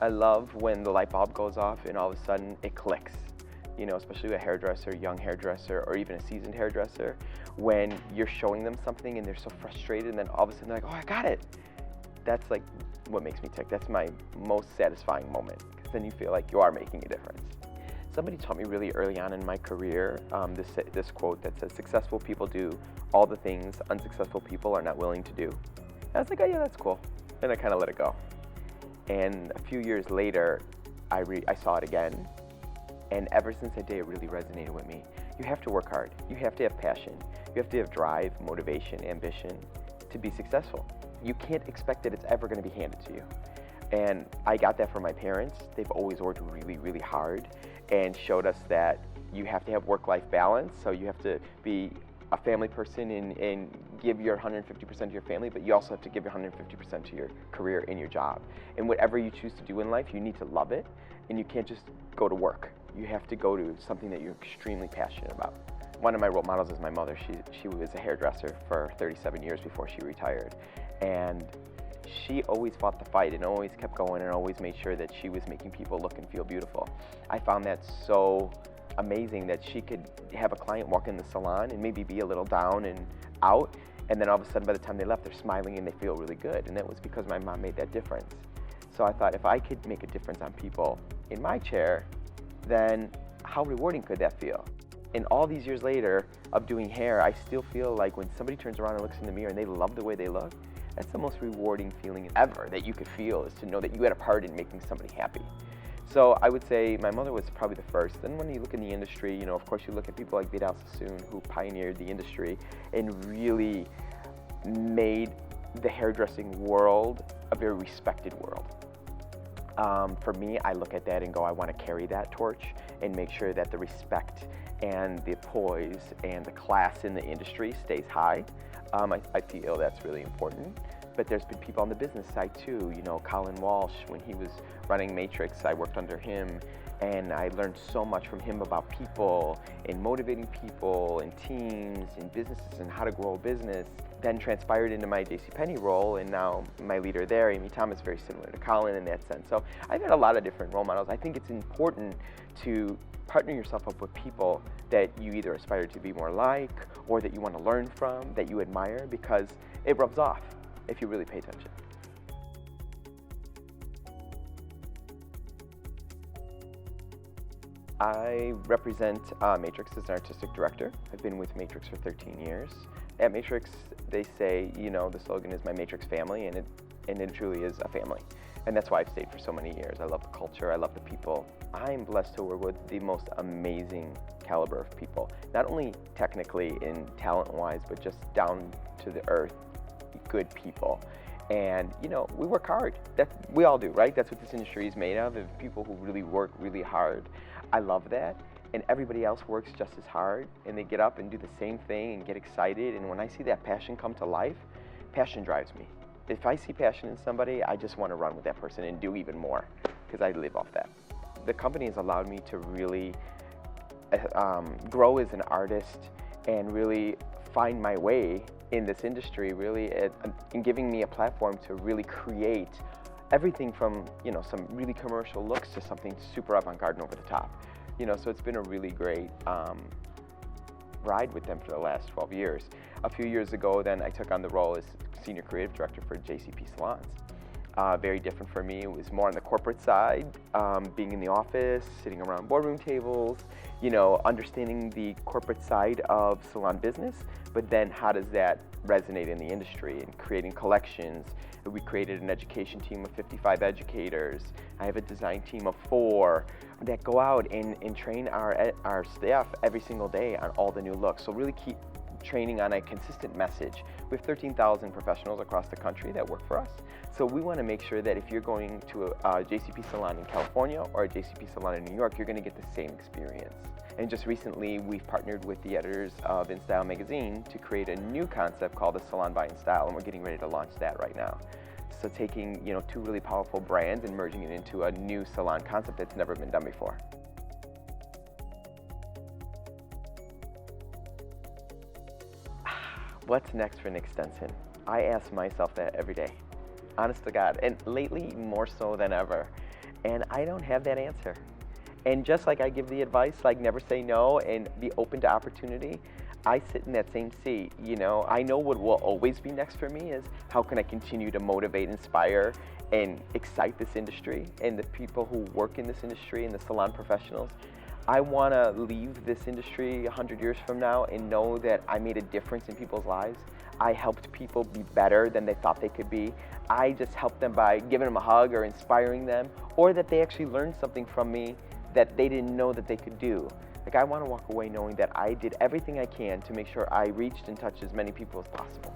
I love when the light bulb goes off and all of a sudden it clicks. You know, especially a hairdresser, young hairdresser, or even a seasoned hairdresser, when you're showing them something and they're so frustrated and then all of a sudden they're like, oh, I got it. That's like what makes me tick. That's my most satisfying moment, because then you feel like you are making a difference. Somebody taught me really early on in my career this quote that says, successful people do all the things unsuccessful people are not willing to do. And I was like, oh yeah, that's cool. Then I kind of let it go. And a few years later, I saw it again. And ever since that day, it really resonated with me. You have to work hard. You have to have passion. You have to have drive, motivation, ambition to be successful. You can't expect that it's ever going to be handed to you. And I got that from my parents. They've always worked really, really hard and showed us that you have to have work-life balance. So you have to be a family person and give your 150% to your family, but you also have to give your 150% to your career and your job. And whatever you choose to do in life, you need to love it, and you can't just go to work. You have to go to something that you're extremely passionate about. One of my role models is my mother. She was a hairdresser for 37 years before she retired. And she always fought the fight and always kept going and always made sure that she was making people look and feel beautiful. I found that so amazing that she could have a client walk in the salon and maybe be a little down and out, and then all of a sudden by the time they left, they're smiling and they feel really good. And that was because my mom made that difference. So I thought, if I could make a difference on people in my chair, then how rewarding could that feel? And all these years later of doing hair, I still feel like when somebody turns around and looks in the mirror and they love the way they look, that's the most rewarding feeling ever that you could feel, is to know that you had a part in making somebody happy. So I would say my mother was probably the first. Then when you look in the industry, you know, of course you look at people like Vidal Sassoon, who pioneered the industry and really made the hairdressing world a very respected world. For me, I look at that and go, I want to carry that torch and make sure that the respect and the poise and the class in the industry stays high. I feel that's really important. But there's been people on the business side too. You know, Colin Walsh, when he was running Matrix, I worked under him, and I learned so much from him about people and motivating people and teams and businesses and how to grow a business. Then transpired into my JCPenney role, and now my leader there, Amy Thomas, very similar to Colin in that sense. So I've had a lot of different role models. I think it's important to partner yourself up with people that you either aspire to be more like, or that you want to learn from, that you admire, because it rubs off if you really pay attention. I represent Matrix as an artistic director. I've been with Matrix for 13 years. At Matrix, they say, you know, the slogan is my Matrix family, and it truly is a family. And that's why I've stayed for so many years. I love the culture, I love the people. I'm blessed to work with the most amazing caliber of people, not only technically and talent-wise, but just down to the earth, good people. And, you know, we work hard. We all do, right? That's what this industry is made of people who really work really hard. I love that. And everybody else works just as hard, and they get up and do the same thing and get excited. And when I see that passion come to life, passion drives me. If I see passion in somebody, I just want to run with that person and do even more, because I live off that. The company has allowed me to really grow as an artist and really find my way in this industry, really, in giving me a platform to really create everything from, you know, some really commercial looks to something super avant-garde and over the top. You know, so it's been a really great ride with them for the last 12 years. A few years ago, then I took on the role as Senior Creative Director for JC Penney Salons. Very different for me. It was more on the corporate side, being in the office, sitting around boardroom tables, you know, understanding the corporate side of salon business, but then how does that resonate in the industry, and creating collections. We created an education team of 55 educators. I have a design team of 4 that go out and train our staff every single day on all the new looks. So really keep training on a consistent message. We have 13,000 professionals across the country that work for us. So we want to make sure that if you're going to a JCP salon in California or a JCP salon in New York, you're going to get the same experience. And just recently, we've partnered with the editors of In Style magazine to create a new concept called the Salon by In Style, and we're getting ready to launch that right now. So taking, you know, 2 really powerful brands and merging it into a new salon concept that's never been done before. What's next for Nick Stenson? I ask myself that every day, honest to God, and lately more so than ever. And I don't have that answer. And just like I give the advice, like never say no and be open to opportunity, I sit in that same seat. You know, I know what will always be next for me is how can I continue to motivate, inspire, and excite this industry and the people who work in this industry and the salon professionals. I want to leave this industry 100 years from now and know that I made a difference in people's lives. I helped people be better than they thought they could be. I just helped them by giving them a hug or inspiring them, or that they actually learned something from me that they didn't know that they could do. Like, I want to walk away knowing that I did everything I can to make sure I reached and touched as many people as possible.